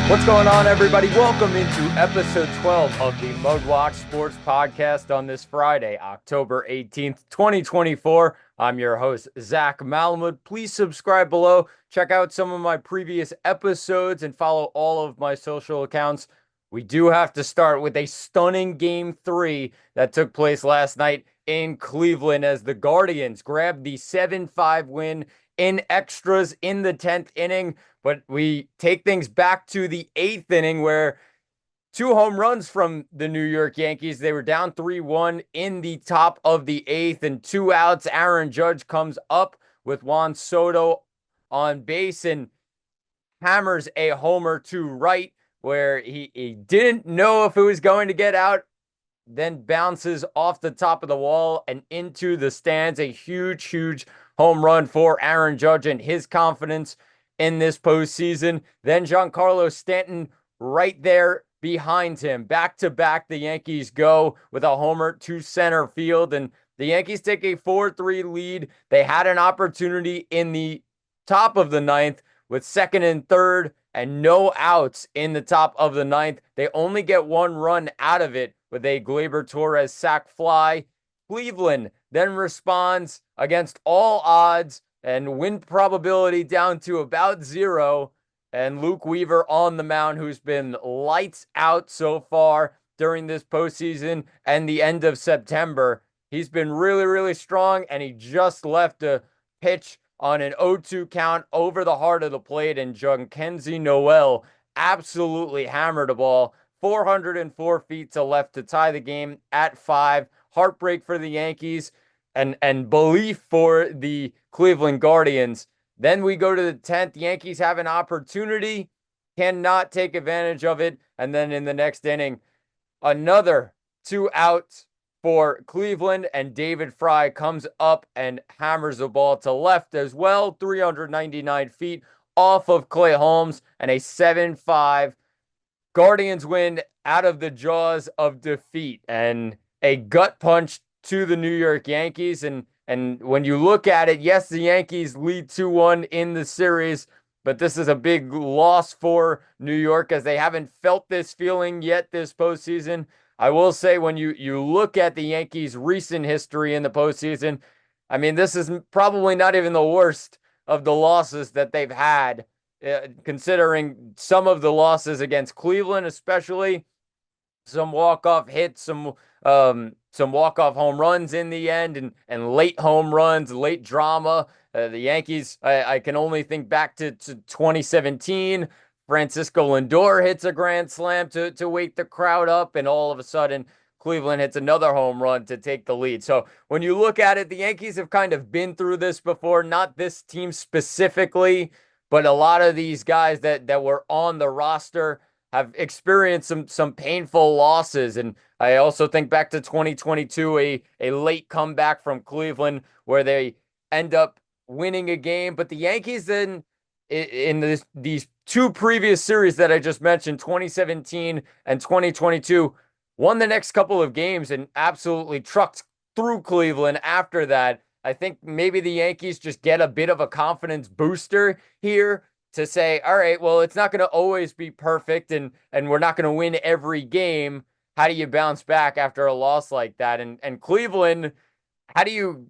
What's going on, everybody? Welcome into episode 12 of the MudWatch Sports Podcast on this Friday, October 18th, 2024. I'm your host, Zach Malamud. Please subscribe below. Check out some of my previous episodes and follow all of my social accounts. We do have to start with a stunning Game 3 that took place last night in Cleveland as the Guardians grabbed the 7-5 win in extras in the 10th inning. But we take things back to the 8th inning where two home runs from the New York Yankees. They were down 3-1 in the top of the 8th and 2 outs. Aaron Judge comes up with Juan Soto on base and hammers a homer to right where he didn't know if it was going to get out, then bounces off the top of the wall and into the stands. A huge home run for Aaron Judge and his confidence in this postseason. Then Giancarlo Stanton right there behind him. Back to back, the Yankees go with a homer to center field, and the Yankees take a 4-3 lead. They had an opportunity in the top of the 9th with second and third and no outs in the top of the 9th. They only get one run out of it with a Gleyber Torres sac fly. Cleveland then responds against all odds and win probability down to about 0. And Luke Weaver on the mound, who's been lights out so far during this postseason and the end of September. He's been really strong, and he just left a pitch on an 0-2 count over the heart of the plate, and Jhonkensy Noel absolutely hammered a ball 404 feet to left to tie the game at 5. Heartbreak for the Yankees and belief for the Cleveland Guardians. Then we go to the 10th. Yankees have an opportunity, cannot take advantage of it. And then in the next inning, another 2 outs for Cleveland, and David Fry comes up and hammers the ball to left as well, 399 feet off of Clay Holmes, and a 7-5 Guardians win out of the jaws of defeat, and a gut punch to the New York Yankees. And when you look at it, yes, the Yankees lead 2-1 in the series, but this is a big loss for New York as they haven't felt this feeling yet this postseason. I will say, when you look at the Yankees' recent history in the postseason, I mean, this is probably not even the worst of the losses that they've had, considering some of the losses against Cleveland, especially some walk-off hits, some walk-off home runs in the end, and late home runs, late drama. The Yankees, I can only think back to 2017. Francisco Lindor hits a grand slam to wake the crowd up, and all of a sudden, Cleveland hits another home run to take the lead. So when you look at it, the Yankees have kind of been through this before, not this team specifically, but a lot of these guys that were on the roster have experienced some painful losses. And I also think back to 2022, a late comeback from Cleveland where they end up winning a game. But the Yankees then, in these two previous series that I just mentioned, 2017 and 2022, won the next couple of games and absolutely trucked through Cleveland after that. I think maybe the Yankees just get a bit of a confidence booster here to say, all right, well, it's not going to always be perfect, and we're not going to win every game. How do you bounce back after a loss like that? And Cleveland, how do you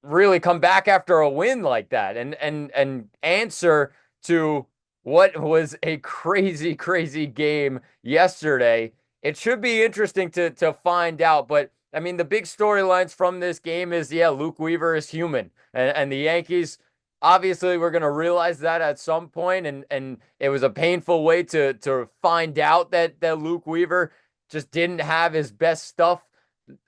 really come back after a win like that and answer to what was a crazy game yesterday? It should be interesting to find out. But I mean, the big storylines from this game is, yeah, Luke Weaver is human, and the Yankees, obviously, we're going to realize that at some point, and it was a painful way to find out that Luke Weaver just didn't have his best stuff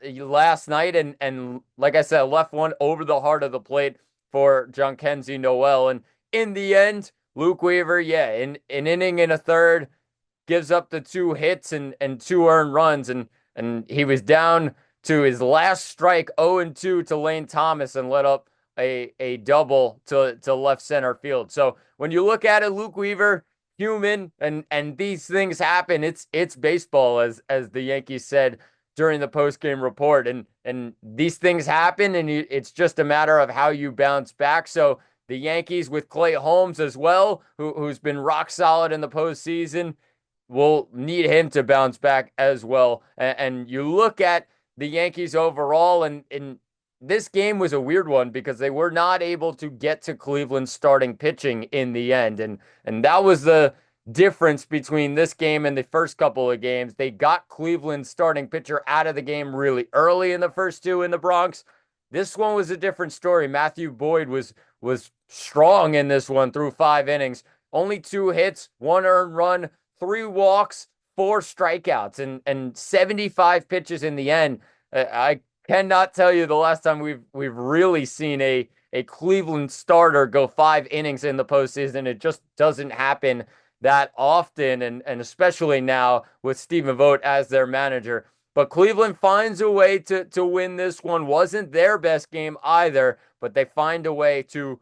last night, and like I said, left one over the heart of the plate for Jhonkensy Noel. And in the end, Luke Weaver, yeah, in an inning and a third, gives up the 2 hits and 2 earned runs, and he was down to his last strike, 0-2 to Lane Thomas, and let up a double to left center field. So when you look at it, Luke Weaver, human, and these things happen. It's baseball, as the Yankees said during the post-game report, and these things happen, and it's just a matter of how you bounce back. So the Yankees with Clay Holmes as well, who's been rock solid in the postseason, will need him to bounce back as well. And you look at the Yankees overall, and this game was a weird one because they were not able to get to Cleveland starting pitching in the end. And that was the difference between this game and the first couple of games. They got Cleveland's starting pitcher out of the game really early in the first two in the Bronx. This one was a different story. Matthew Boyd was strong in this one through 5 innings. Only 2 hits, 1 earned run, 3 walks, 4 strikeouts, and 75 pitches in the end. I cannot tell you the last time we've really seen a Cleveland starter go 5 innings in the postseason. It just doesn't happen that often, and especially now with Stephen Vogt as their manager. But Cleveland finds a way to win this one. Wasn't their best game either, but they find a way to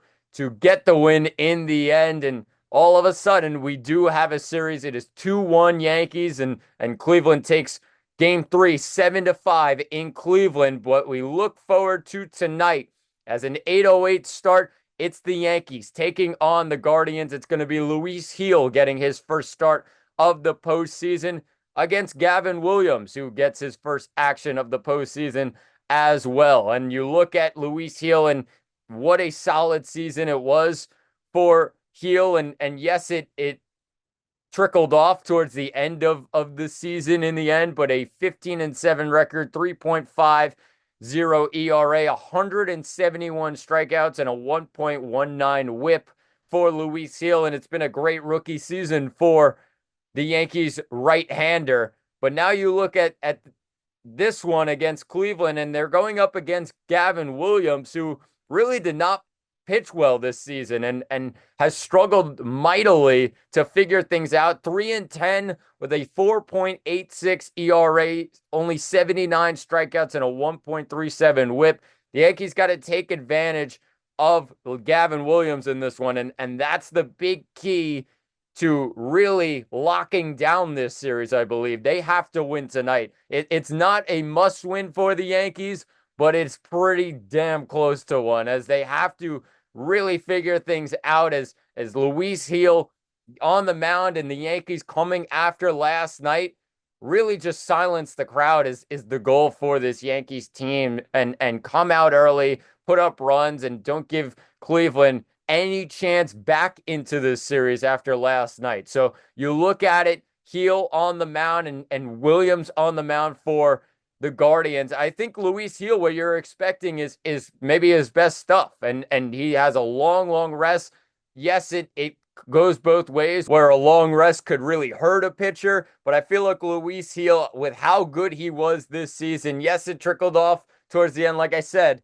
get the win in the end. And all of a sudden, we do have a series. It is 2-1 Yankees, and Cleveland takes Game 3, 7-5 in Cleveland. What we look forward to tonight as an 8:08 start, it's the Yankees taking on the Guardians. It's going to be Luis Gil getting his first start of the postseason against Gavin Williams, who gets his first action of the postseason as well. And you look at Luis Gil, and what a solid season it was for Gil. And yes, it trickled off towards the end of the season in the end, but a 15-7 record, 3.50 ERA, 171 strikeouts, and a 1.19 whip for Luis Gil. And it's been a great rookie season for the Yankees right-hander. But now you look at this one against Cleveland, and they're going up against Gavin Williams, who really did not pitch well this season and has struggled mightily to figure things out. 3-10 with a 4.86 ERA, only 79 strikeouts, and a 1.37 whip. The Yankees got to take advantage of Gavin Williams in this one, and that's the big key to really locking down this series, I believe. They have to win tonight. It's not a must-win for the Yankees, but it's pretty damn close to one, as they have to really figure things out as Luis Gil on the mound and the Yankees coming after last night really just silence the crowd is the goal for this Yankees team, and come out early, put up runs, and don't give Cleveland any chance back into this series after last night. So you look at it, Gil on the mound and Williams on the mound for the Guardians. I think Luis Gil, what you're expecting is maybe his best stuff, and he has a long rest. Yes, it goes both ways, where a long rest could really hurt a pitcher, but I feel like Luis Gil, with how good he was this season, yes, it trickled off towards the end, like I said,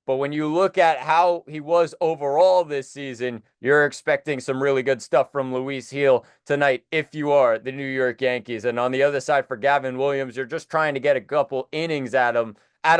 but when you look at how he was overall this season, you're expecting some really good stuff from Luis Gil tonight if you are the New York Yankees. And on the other side for Gavin Williams, you're just trying to get a couple innings out of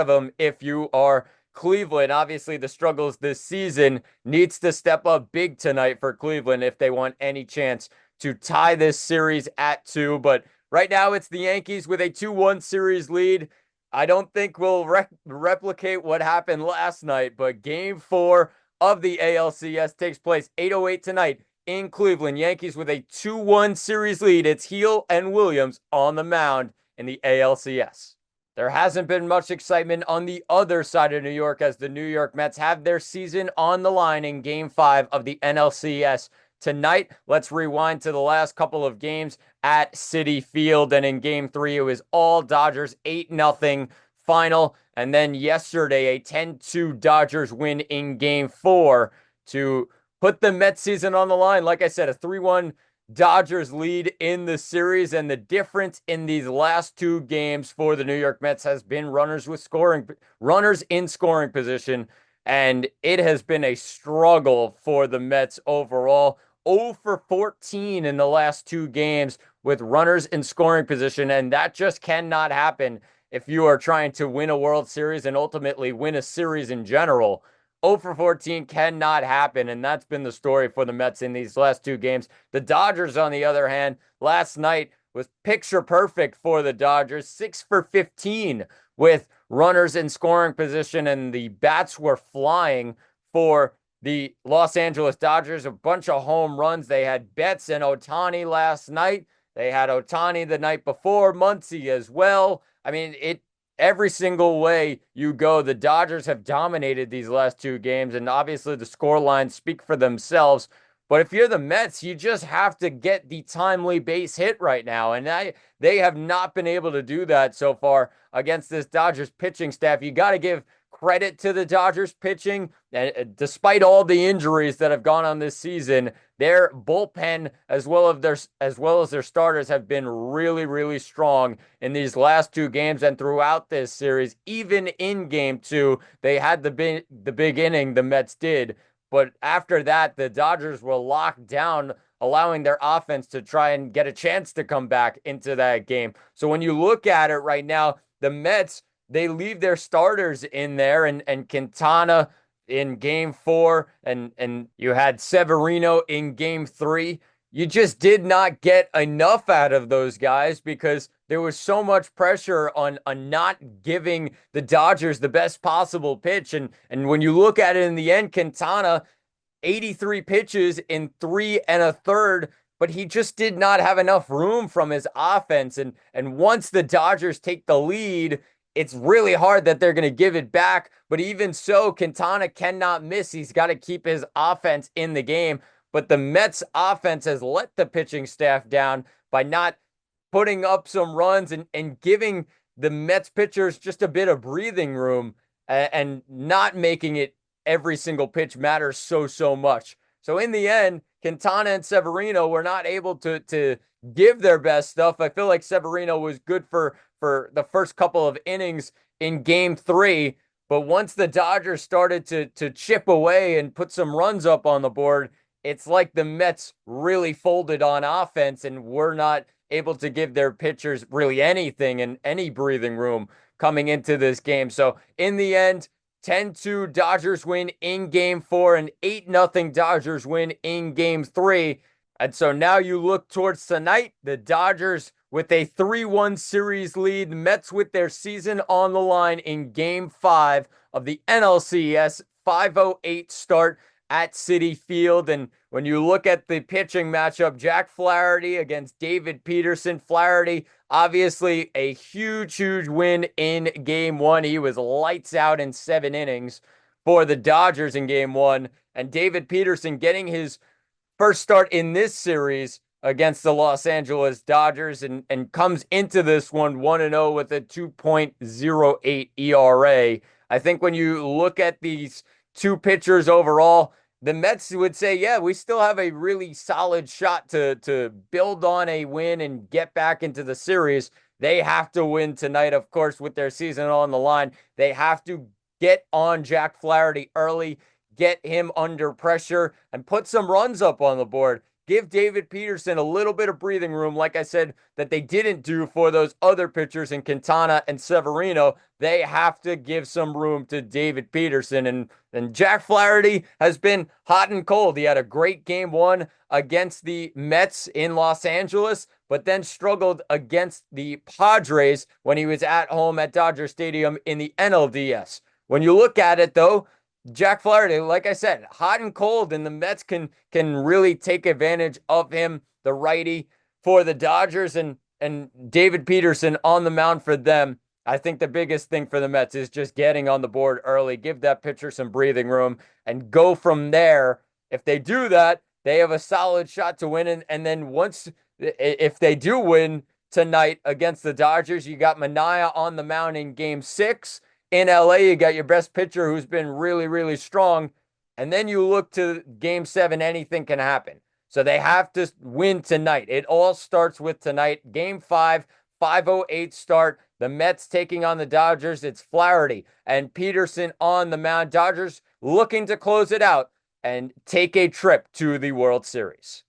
him if you are Cleveland. Obviously, the struggles this season needs to step up big tonight for Cleveland if they want any chance to tie this series at 2. But right now, it's the Yankees with a 2-1 series lead. I don't think we'll replicate what happened last night, but Game 4 of the ALCS takes place 8:08 tonight in Cleveland. Yankees with a 2-1 series lead. It's Gil and Williams on the mound in the ALCS. There hasn't been much excitement on the other side of New York, as the New York Mets have their season on the line in Game 5 of the NLCS tonight. Let's rewind to the last couple of games at Citi Field. And in Game 3, it was all Dodgers, 8-0 final. And then yesterday, a 10-2 Dodgers win in Game 4 to put the Mets season on the line. Like I said, a 3-1 Dodgers lead in the series. And the difference in these last 2 games for the New York Mets has been runners in scoring position. And it has been a struggle for the Mets overall. 0 for 14 in the last 2 games with runners in scoring position, and that just cannot happen if you are trying to win a World Series and ultimately win a series in general. 0 for 14 cannot happen, and that's been the story for the Mets in these last 2 games. The Dodgers, on the other hand, last night was picture perfect for the Dodgers. 6 for 15 with runners in scoring position, and the bats were flying for the Los Angeles Dodgers a bunch of home runs. They had Betts and Ohtani last night. They had Ohtani the night before, Muncy as well. I mean, every single way you go, the Dodgers have dominated these last two games, and obviously the score lines speak for themselves. But if you're the Mets, you just have to get the timely base hit right now. And they have not been able to do that so far against this Dodgers pitching staff. You got to give credit to the Dodgers pitching. And despite all the injuries that have gone on this season, their bullpen as well as their starters have been really, really strong in these last two games and throughout this series. Even in game two, they had the big inning, the Mets did. But after that, the Dodgers were locked down, allowing their offense to try and get a chance to come back into that game. So when you look at it right now, the Mets, they leave their starters in there, and Quintana in game four, and you had Severino in game three. You just did not get enough out of those guys because there was so much pressure on not giving the Dodgers the best possible pitch. And when you look at it in the end, Quintana, 83 pitches in 3 1/3, but he just did not have enough room from his offense. And once the Dodgers take the lead, it's really hard that they're going to give it back. But even so, Quintana cannot miss. He's got to keep his offense in the game. But the Mets offense has let the pitching staff down by not putting up some runs and giving the Mets pitchers just a bit of breathing room and not making it every single pitch matters so much. So in the end, Quintana and Severino were not able to give their best stuff. I feel like Severino was good for the first couple of innings in game three. But once the Dodgers started to chip away and put some runs up on the board, it's like the Mets really folded on offense and were not able to give their pitchers really anything and any breathing room coming into this game. So in the end, 10-2 Dodgers win in game four and 8-0 Dodgers win in game three. And so now you look towards tonight, the Dodgers with a 3-1 series lead, the Mets with their season on the line in game five of the NLCS 5:08 start at Citi Field. And when you look at the pitching matchup, Jack Flaherty against David Peterson, Flaherty, obviously a huge win in game one. He was lights out in 7 innings for the Dodgers in game one. And David Peterson getting his first start in this series against the Los Angeles Dodgers and comes into this one 1-0 with a 2.08 ERA. I think when you look at these two pitchers overall, the Mets would say, yeah, we still have a really solid shot to build on a win and get back into the series. They have to win tonight, of course, with their season on the line. They have to get on Jack Flaherty early, get him under pressure, and put some runs up on the board. Give David Peterson a little bit of breathing room, like I said, that they didn't do for those other pitchers in Quintana and Severino. They have to give some room to David Peterson. And Jack Flaherty has been hot and cold. He had a great game one against the Mets in Los Angeles, but then struggled against the Padres when he was at home at Dodger Stadium in the NLDS. When you look at it, though, Jack Flaherty, like I said, hot and cold, and the Mets can really take advantage of him, the righty, for the Dodgers, and David Peterson on the mound for them. I think the biggest thing for the Mets is just getting on the board early, give that pitcher some breathing room, and go from there. If they do that, they have a solid shot to win. And then if they do win tonight against the Dodgers, you got Manaea on the mound in game six. In LA, you got your best pitcher who's been really, really strong. And then you look to game seven, anything can happen. So they have to win tonight. It all starts with tonight. Game five, 5:08 start. The Mets taking on the Dodgers. It's Flaherty and Peterson on the mound. Dodgers looking to close it out and take a trip to the World Series.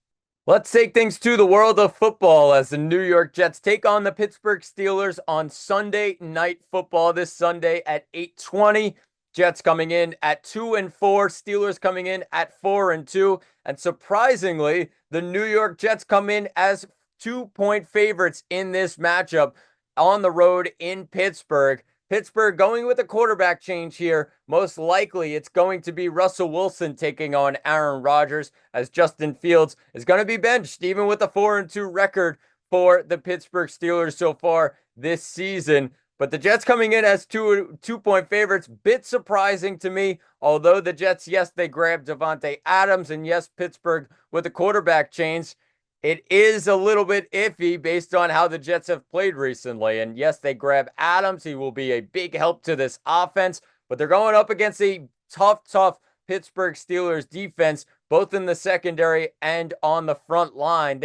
Let's take things to the world of football as the New York Jets take on the Pittsburgh Steelers on Sunday Night Football this Sunday at 8:20. Jets coming in at 2-4, Steelers coming in at 4-2. And surprisingly, the New York Jets come in as 2-point favorites in this matchup on the road in Pittsburgh. Pittsburgh going with a quarterback change here. Most likely it's going to be Russell Wilson taking on Aaron Rodgers, as Justin Fields is going to be benched, even with a 4-2 record for the Pittsburgh Steelers so far this season. But the Jets coming in as two-point favorites, bit surprising to me. Although the Jets, yes, they grabbed Davante Adams, and yes, Pittsburgh with a quarterback change, it is a little bit iffy based on how the Jets have played recently. And yes, they grab Adams. He will be a big help to this offense, but they're going up against a tough Pittsburgh Steelers defense, both in the secondary and on the front line.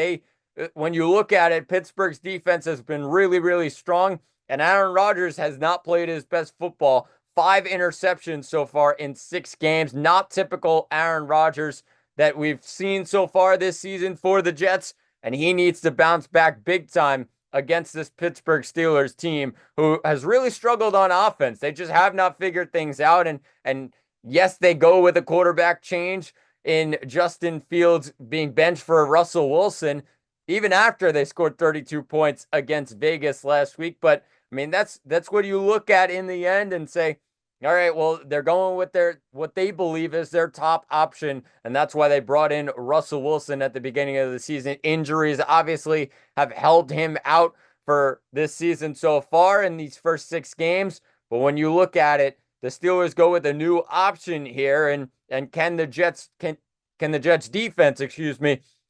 When you look at it, Pittsburgh's defense has been really strong, and Aaron Rodgers has not played his best football. 5 interceptions so far in 6 games. Not typical Aaron Rodgers that we've seen so far this season for the Jets, and he needs to bounce back big time against this Pittsburgh Steelers team who has really struggled on offense. They just have not figured things out, and yes, they go with a quarterback change in Justin Fields being benched for Russell Wilson, even after they scored 32 points against Vegas last week. But I mean, that's what you look at in the end and say, all right, well, they're going with what they believe is their top option, and that's why they brought in Russell Wilson at the beginning of the season. Injuries obviously have held him out for this season so far in these first 6 games. But when you look at it, the Steelers go with a new option here, and can the Jets defense,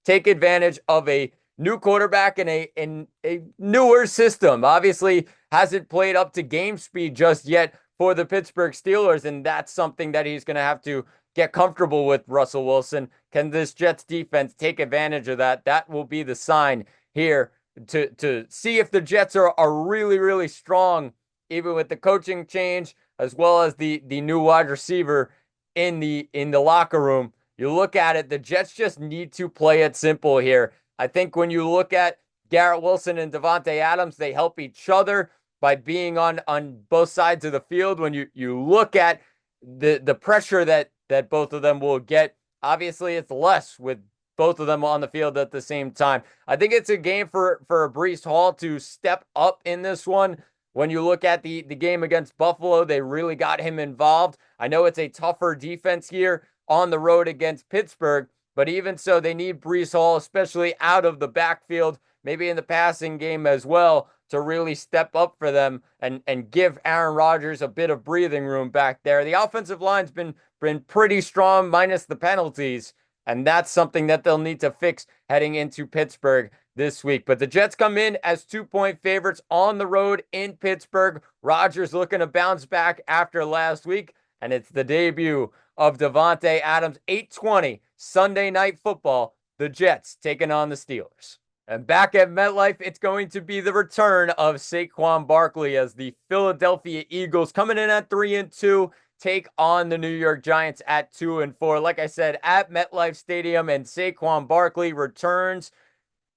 take advantage of a new quarterback and a newer system? Obviously, hasn't played up to game speed just yet for the Pittsburgh Steelers, and that's something that he's going to have to get comfortable with, Russell Wilson. Can this Jets defense take advantage of that? That will be the sign here to see if the Jets are really strong, even with the coaching change, as well as the new wide receiver in the locker room. You look at it, the Jets just need to play it simple here. I think when you look at Garrett Wilson and Davante Adams, they help each other by being on both sides of the field. When you look at the pressure that both of them will get, obviously it's less with both of them on the field at the same time. I think it's a game for Breece Hall to step up in this one. When you look at the game against Buffalo, they really got him involved. I know it's a tougher defense here on the road against Pittsburgh, but even so, they need Breece Hall, especially out of the backfield, maybe in the passing game as well, to really step up for them and give Aaron Rodgers a bit of breathing room back there. The offensive line's been pretty strong, minus the penalties, and that's something that they'll need to fix heading into Pittsburgh this week. But the Jets come in as 2-point favorites on the road in Pittsburgh. Rodgers looking to bounce back after last week, and it's the debut of Davante Adams. 8:20 Sunday Night Football. The Jets taking on the Steelers. And back at MetLife, it's going to be the return of Saquon Barkley as the Philadelphia Eagles, coming in at 3-2, take on the New York Giants at 2-4. Like I said, at MetLife Stadium, and Saquon Barkley returns,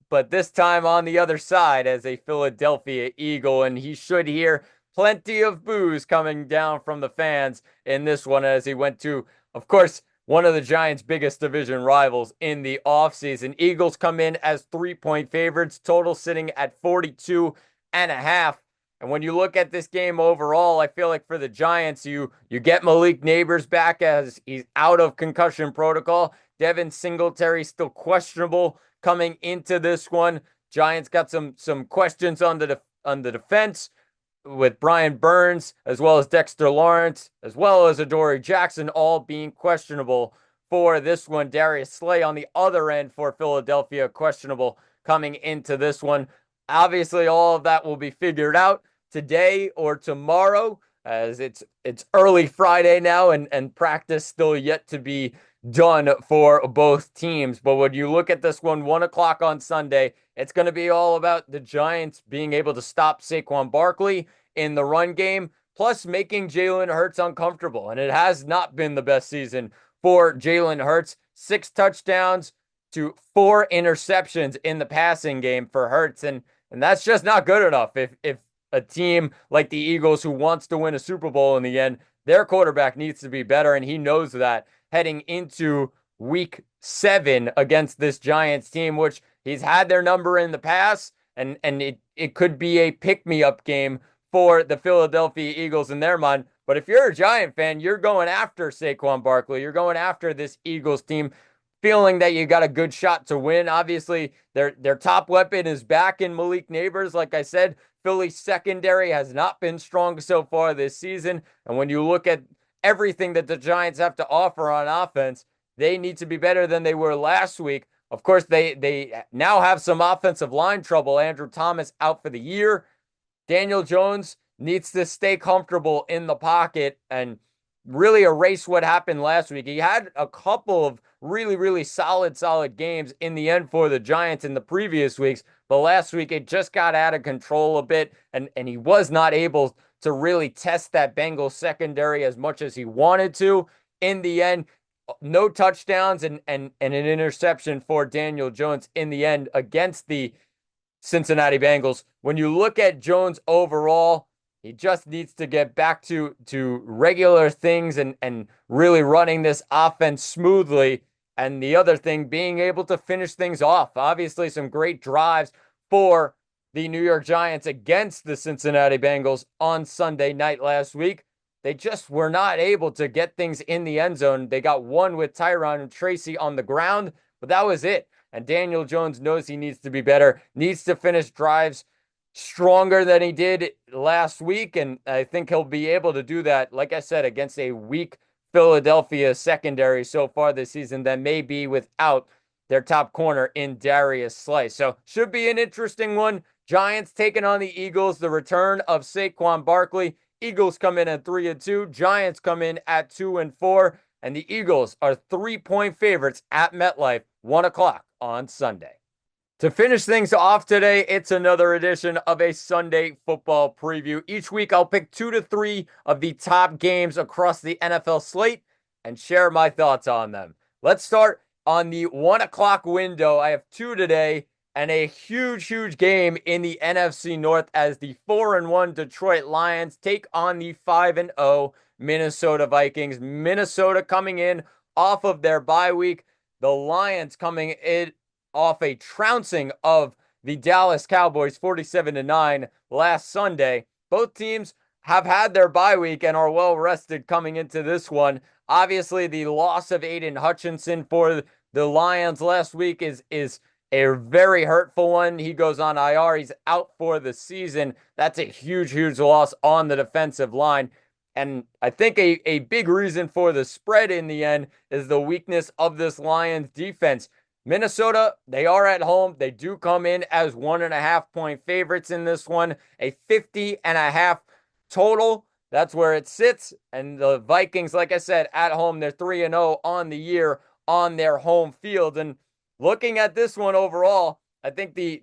but this time on the other side as a Philadelphia Eagle, and he should hear plenty of boos coming down from the fans in this one, as he went to, of course, one of the Giants' biggest division rivals in the offseason. Eagles come in as 3-point favorites, total sitting at 42.5. And when you look at this game overall, I feel like for the Giants, you get Malik Neighbors back as he's out of concussion protocol. Devin Singletary still questionable coming into this one. Giants got some questions on the defense, with Brian Burns, as well as Dexter Lawrence, as well as Adoree Jackson, all being questionable for this one. Darius Slay on the other end for Philadelphia, questionable coming into this one. Obviously, all of that will be figured out today or tomorrow, as it's early Friday now, and practice still yet to be done for both teams. But when you look at this one, 1 o'clock on Sunday, it's going to be all about the Giants being able to stop Saquon Barkley in the run game, plus making Jalen Hurts uncomfortable. And it has not been the best season for Jalen Hurts. 6 touchdowns to 4 interceptions in the passing game for Hurts. And that's just not good enough. If a team like the Eagles, who wants to win a Super Bowl in the end, their quarterback needs to be better, and he knows that heading into week 7 against this Giants team, which he's had their number in the past, and it could be a pick-me-up game for the Philadelphia Eagles in their mind. But if you're a Giant fan, you're going after Saquon Barkley. You're going after this Eagles team, feeling that you got a good shot to win. Obviously, their top weapon is back in Malik Neighbors. Like I said, Philly's secondary has not been strong so far this season. And when you look at everything that the Giants have to offer on offense, they need to be better than they were last week. Of course, they now have some offensive line trouble. Andrew Thomas out for the year. Daniel Jones needs to stay comfortable in the pocket and really erase what happened last week. He had a couple of really solid games in the end for the Giants in the previous weeks, but last week it just got out of control a bit, and he was not able to really test that Bengals secondary as much as he wanted to. In the end, no touchdowns and an interception for Daniel Jones in the end against the Cincinnati Bengals. When you look at Jones overall, he just needs to get back to regular things and really running this offense smoothly. And the other thing, being able to finish things off. Obviously, some great drives for the New York Giants against the Cincinnati Bengals on Sunday night last week. They just were not able to get things in the end zone. They got one with Tyron and Tracy on the ground, but that was it. And Daniel Jones knows he needs to be better, needs to finish drives stronger than he did last week. And I think he'll be able to do that, like I said, against a weak Philadelphia secondary so far this season that may be without their top corner in Darius Slay. So should be an interesting one. Giants taking on the Eagles, the return of Saquon Barkley. Eagles come in at 3-2. Giants come in at 2-4. And the Eagles are 3-point favorites at MetLife, 1 o'clock on Sunday. To finish things off today, it's another edition of a Sunday football preview. Each week, I'll pick 2 to 3 of the top games across the NFL slate and share my thoughts on them. Let's start on the 1 o'clock window. I have 2 today and a huge game in the NFC North as the 4-1 Detroit Lions take on the 5-0 Minnesota Vikings. Minnesota coming in off of their bye week. The Lions coming in off a trouncing of the Dallas Cowboys 47-9 last Sunday. Both teams have had their bye week and are well rested coming into this one. Obviously, the loss of Aiden Hutchinson for the Lions last week is a very hurtful one. He goes on IR. He's out for the season. That's a huge loss on the defensive line. And I think a big reason for the spread in the end is the weakness of this Lions defense. Minnesota, they are at home. They do come in as 1.5-point favorites in this one. A 50.5 total. That's where it sits. And the Vikings, like I said, at home, they're 3-0 on the year on their home field. And looking at this one overall, I think the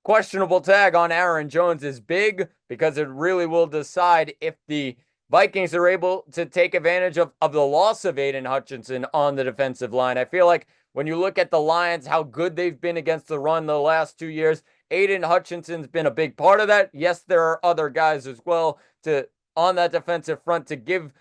questionable tag on Aaron Jones is big because it really will decide if the Vikings are able to take advantage of the loss of Aiden Hutchinson on the defensive line. I feel like when you look at the Lions, how good they've been against the run the last 2 years, Aiden Hutchinson's been a big part of that. Yes, there are other guys as well on that defensive front to give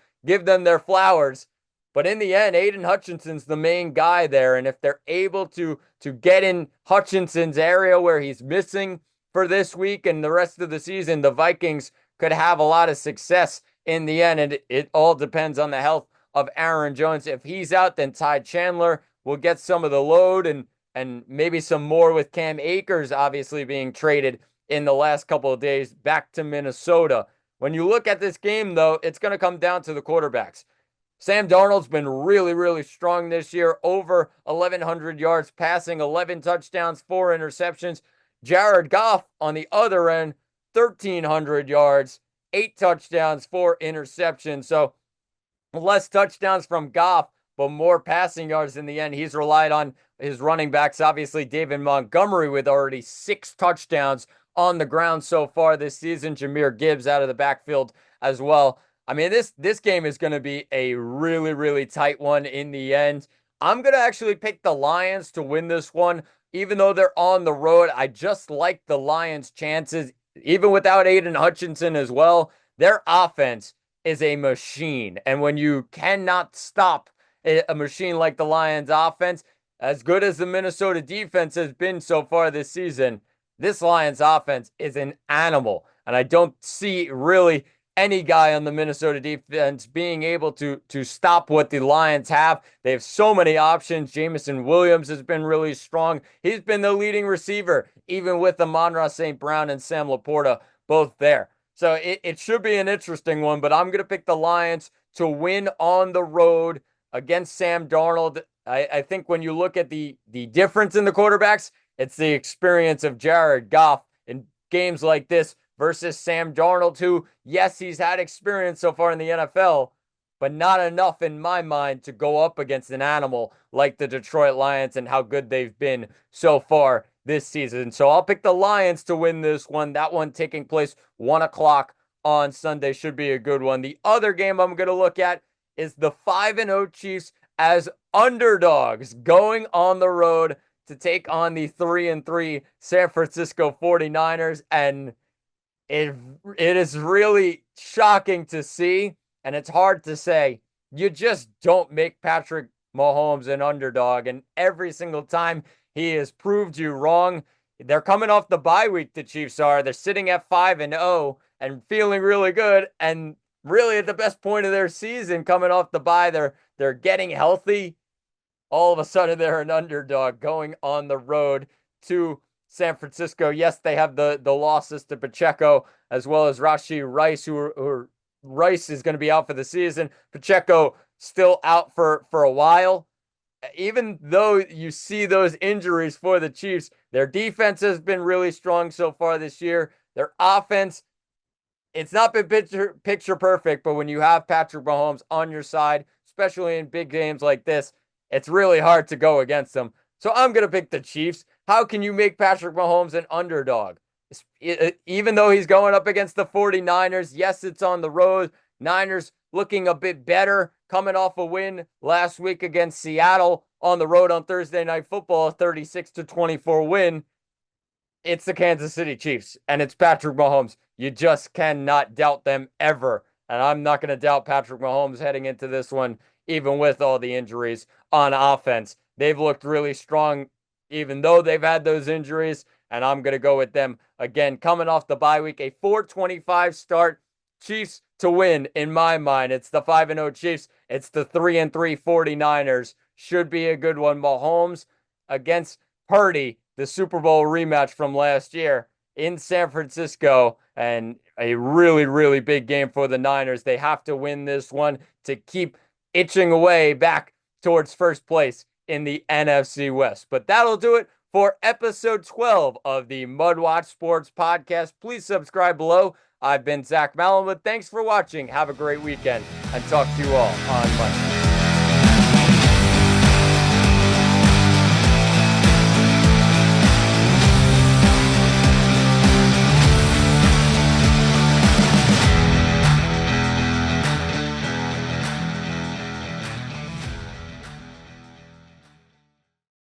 them their flowers. But in the end, Aiden Hutchinson's the main guy there. And if they're able to get in Hutchinson's area where he's missing for this week and the rest of the season, the Vikings could have a lot of success in the end. And it all depends on the health of Aaron Jones. If he's out, then Ty Chandler will get some of the load and maybe some more with Cam Akers obviously being traded in the last couple of days back to Minnesota. When you look at this game, though, it's going to come down to the quarterbacks. Sam Darnold's been really strong this year, over 1,100 yards passing, 11 touchdowns, 4 interceptions. Jared Goff, on the other end, 1,300 yards, 8 touchdowns, 4 interceptions. So less touchdowns from Goff, but more passing yards in the end. He's relied on his running backs, obviously David Montgomery with already 6 touchdowns on the ground so far this season. Jahmyr Gibbs out of the backfield as well. I mean, this game is going to be a really tight one in the end. I'm going to actually pick the Lions to win this one. Even though they're on the road, I just like the Lions' chances. Even without Aiden Hutchinson as well, their offense is a machine. And when you cannot stop a machine like the Lions' offense, as good as the Minnesota defense has been so far this season, this Lions offense is an animal. And I don't see really any guy on the Minnesota defense being able to stop what the Lions have. They have so many options. Jameson Williams has been really strong. He's been the leading receiver, even with Amon-Ra St. Brown and Sam Laporta both there. So it should be an interesting one, but I'm going to pick the Lions to win on the road against Sam Darnold. I think when you look at the difference in the quarterbacks, it's the experience of Jared Goff in games like this versus Sam Darnold, who, yes, he's had experience so far in the NFL, but not enough in my mind to go up against an animal like the Detroit Lions and how good they've been so far this season. So I'll pick the Lions to win this one. That one taking place 1 o'clock on Sunday should be a good one. The other game I'm going to look at is the 5-0 Chiefs as underdogs going on the road to take on the 3-3 San Francisco 49ers. And it is really shocking to see, and it's hard to say. You just don't make Patrick Mahomes an underdog, and every single time he has proved you wrong. They're coming off the bye week, the Chiefs are. They're sitting at 5-0 and feeling really good, and really at the best point of their season coming off the bye. They're getting healthy. All of a sudden, they're an underdog going on the road to San Francisco. Yes, they have the losses to Pacheco as well as Rashee Rice, who Rice is going to be out for the season. Pacheco still out for a while. Even though you see those injuries for the Chiefs, their defense has been really strong so far this year. Their offense, it's not been picture perfect, but when you have Patrick Mahomes on your side, especially in big games like this, it's really hard to go against them. So I'm going to pick the Chiefs. How can you make Patrick Mahomes an underdog? Even though he's going up against the 49ers, yes, it's on the road. Niners looking a bit better, coming off a win last week against Seattle on the road on Thursday Night Football, a 36-24 win. It's the Kansas City Chiefs, and it's Patrick Mahomes. You just cannot doubt them ever. And I'm not going to doubt Patrick Mahomes heading into this one, even with all the injuries on offense. They've looked really strong, even though they've had those injuries, and I'm going to go with them again. Coming off the bye week, a 425 start. Chiefs to win, in my mind. It's the 5-0 Chiefs. It's the 3-3 49ers. Should be a good one. Mahomes against Purdy, the Super Bowl rematch from last year in San Francisco, and a really, really big game for the Niners. They have to win this one to keep itching away back towards first place in the NFC West. But that'll do it for episode 12 of the MudWatch Sports Podcast. Please subscribe below. I've been Zach Malamud. Thanks for watching. Have a great weekend, and talk to you all on Monday.